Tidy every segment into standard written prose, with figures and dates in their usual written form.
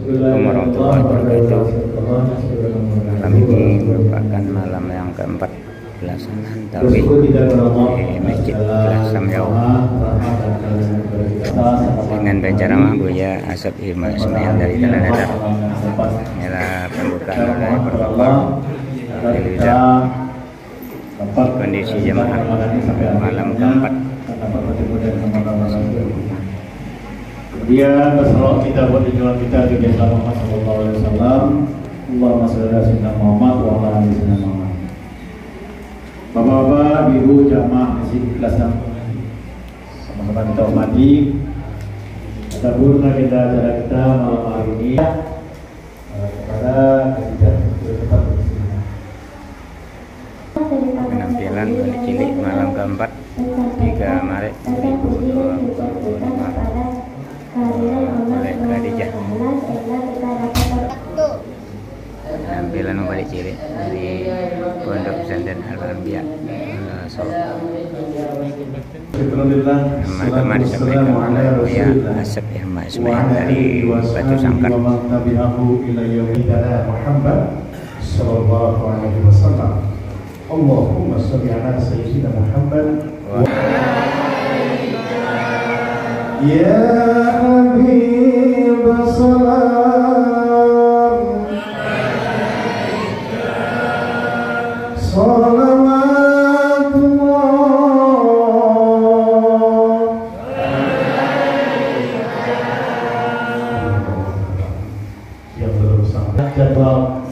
Assalamualaikum warahmatullahi wabarakatuh. Malam ini merupakan malam yang keempat pelaksanaan tarawih di Masjid Lasam Jauh dengan penceramah Buya Asep Hilman Ismail dari Tanah Datar. Inilah pembukaan oleh protokol kondisi jemaah malam keempat. Kemudian bersalawat kita buat junjungan kita Nabi Muhammad sallallahu alaihi wasallam. Allahumma shalli ala sayyidina Muhammad wa ala ali sayyidina Muhammad. Bapak-bapak, Ibu jamaah Masjid Lasam, sama-sama kita hormati. Adapun agenda acara kita malam hari ini kepada kandidat tetap bersama. Penampilan Balik Cilik malam keempat 3 Maret 2025 oleh Khadijah. Penampilan Balik Cilik dari Pondok Pesantren Al-Anbiya Solo. Nama teman disampaikan oleh Buya Asep Hilman Ismail dari Batu Sangkar. Allahumma sholli ala sayyidina Muhammad ya Habib salam salawatullah yang belum sampai jadwal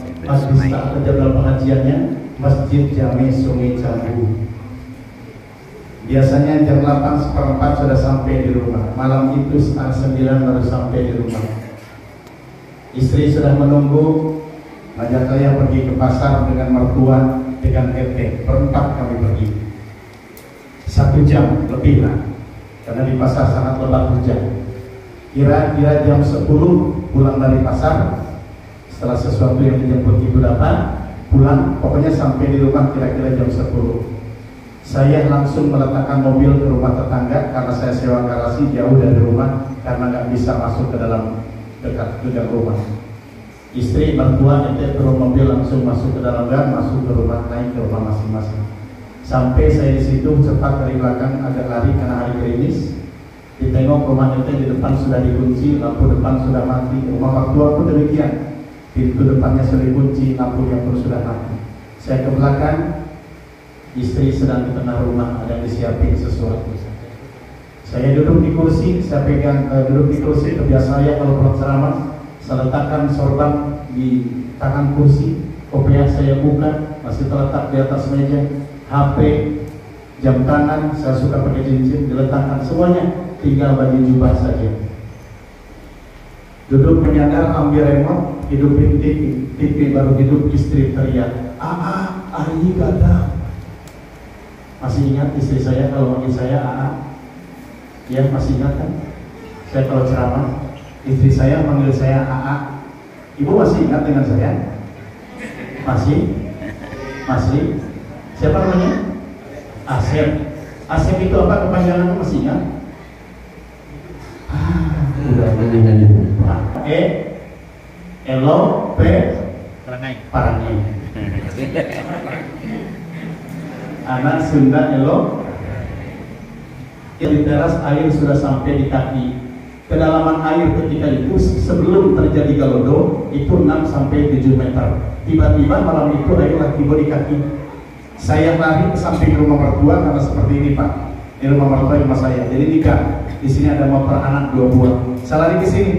jadwal pengajiannya Masjid Jami Sungai Jambu. Biasanya jam 8:15 sudah sampai di rumah. Malam itu setengah 9 baru sampai di rumah. Istri sudah menunggu, ngajak saya pergi ke pasar dengan mertua, dengan RT. Berempat kami pergi. 1 jam lebih lah, karena di pasar sangat lebat hujan. Kira-kira jam 10 pulang dari pasar. Setelah sesuatu yang dijemput ibu dapat, pulang, pokoknya sampai di rumah kira-kira jam 10. Saya langsung meletakkan mobil ke rumah tetangga karena saya sewa garasi jauh dari rumah karena nggak bisa masuk ke dalam dekat rumah. Istri mertua itu turun mobil langsung masuk ke dalam gang, masuk ke rumah, naik ke rumah masing-masing. Sampai saya di situ cepat dari belakang agak lari karena hari gerimis. Ditengok rumah itu di depan sudah dikunci, lampu depan sudah mati. Rumah mertua pun demikian. Pintu depannya sudah dikunci, lampunya pun sudah mati. Saya ke belakang, istri sedang di tengah rumah, ada yang disiapin sesuatu. Saya duduk di kursi, saya pegang duduk di kursi. Kebiasaan saya kalau pulang ceramah, saya letakkan sorban di tangan kursi, kopiah saya buka, masih terletak di atas meja, HP, jam tangan, saya suka pakai cincin, diletakkan semuanya, tinggal baju jubah saja. Duduk menyadar, ambil remote, hidupin TV baru hidup, istri teriak, Ari gadang. Masih ingat istri saya kalau manggil saya Ya masih ingat kan? Saya kalau ceramah, istri saya manggil saya Ibu masih ingat dengan saya? Masih? Siapa namanya? Asep. Asep itu apa kepanjangannya, masih ingat? Udah Elo P Parangai. Anak Sunda Elo. Di teras air sudah sampai di kaki. Kedalaman air ketika itu sebelum terjadi galodo itu 6-7 meter. Tiba-tiba malam itu air lagi di kaki. Saya lari ke samping rumah mertua karena seperti ini Pak. Ini rumah mertua rumah saya. Jadi nikah. Di sini ada motor anak 2 buah. Saya lari ke sini.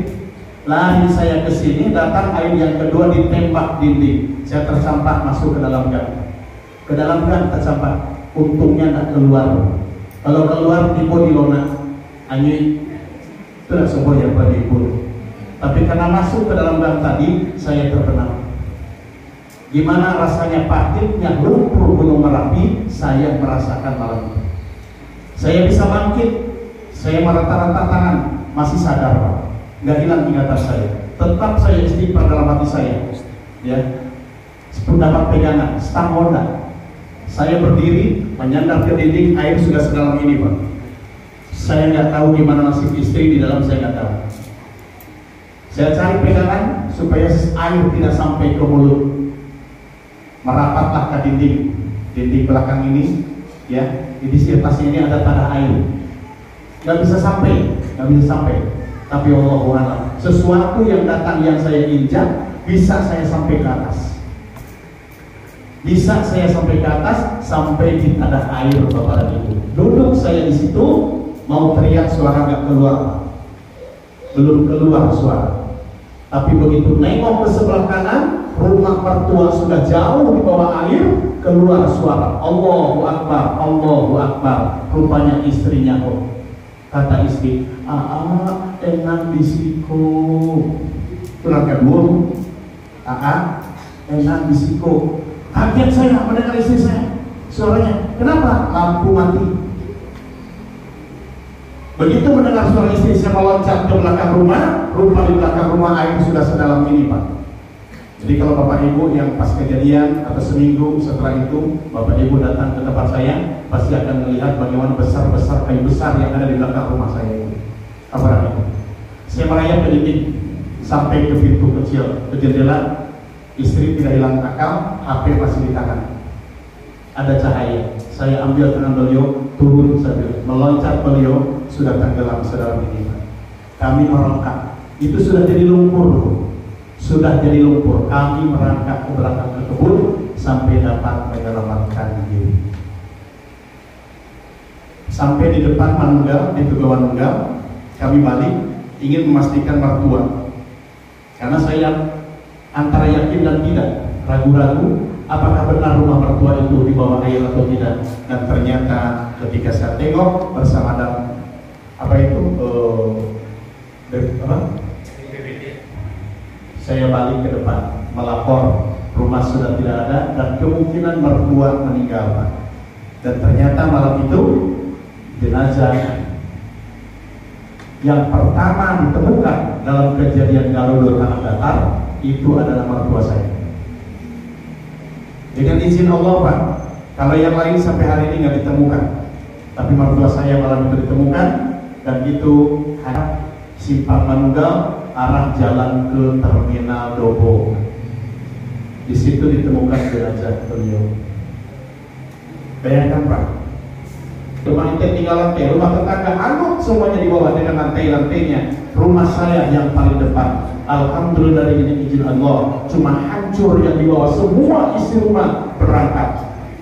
Lari saya ke sini, datang air yang kedua ditembak dinding. Saya tercampak masuk ke dalam gang. Ke dalam gang tercampak. Untungnya tidak keluar. Kalau keluar di lona, anjing itu tidak semua yang berdipun. Tapi karena masuk ke dalam gang tadi, saya terbenam. Gimana rasanya pahitnya lumpur Gunung Merapi, saya merasakan malam itu. Saya bisa bangkit, saya merata-rata tangan, masih sadar Pak. Nggak hilang ingatan saya, tetap saya istighfar dalam hati saya, ya. Dapat pegangan, stang Honda. Saya berdiri, menyandar ke dinding, air sudah sedalam ini Pak. Saya nggak tahu gimana nasib istri di dalam, saya nggak tahu. Saya cari pegangan supaya air tidak sampai ke mulut. Merapatlah ke dinding belakang ini, ya. Di sisi atasnya ini ada tanah air. Nggak bisa sampai. Tapi Allahu a'lam. Sesuatu yang datang yang saya injak bisa saya sampai ke atas. Sampai di tanah air, Bapak dan Ibu. Duduk saya di situ, mau teriak suara nggak keluar. Belum keluar suara. Tapi begitu nengok ke sebelah kanan, rumah mertua sudah jauh di bawah air, keluar suara Allahu Akbar, Allahu Akbar. Rupanya istrinya kok. Kata istri, enak disiko. Tulang kedua, enak disiko. Kaget saya mendengar istri saya. Suaranya, kenapa? Lampu mati. Begitu mendengar suara istri saya meloncat ke belakang rumah, rupa di belakang rumah air sudah sedalam ini, Pak. Jadi kalau Bapak Ibu yang pas kejadian atau seminggu setelah itu Bapak Ibu datang ke tempat saya, pasti akan melihat bagaimana besar-besar kayu besar yang ada di belakang rumah saya ini. Apa itu? Saya merayap ke dinding sampai ke pintu kecil, ke jendela. Istri tidak hilang akal, HP masih di tangan. Ada cahaya. Saya ambil tangan beliau, turun saja, meloncat beliau, sudah tenggelam sedalam ini. Kami merangkak. Itu sudah jadi lumpur. Kami merangkak ke belakang ke kebun sampai dapat menyelamatkan diri. Sampai di depan Manunggal, di Tugu Manunggal, kami balik ingin memastikan mertua. Karena saya antara yakin dan tidak, ragu-ragu apakah benar rumah mertua itu di bawah air atau tidak. Dan ternyata ketika saya tengok bersama saya balik ke depan melapor rumah sudah tidak ada dan kemungkinan mertua meninggal. Dan ternyata malam itu jenazah yang pertama ditemukan dalam kejadian Garuda Tanah Datar itu adalah mertua saya. Dengan izin Allah, Pak, kalau yang lain sampai hari ini nggak ditemukan, tapi mertua saya malam itu ditemukan. Dan itu Simpang Manunggal arah jalan ke Terminal Dobo. Di situ ditemukan jenazah beliau. Bayangkan, Pak, rumah itu tinggal lantai, rumah tetangga anut semuanya di bawah dengan lantai-lantainya. Rumah saya yang paling depan. Alhamdulillah dari izin Allah, cuma hancur yang di bawah. Semua isi rumah berangkat.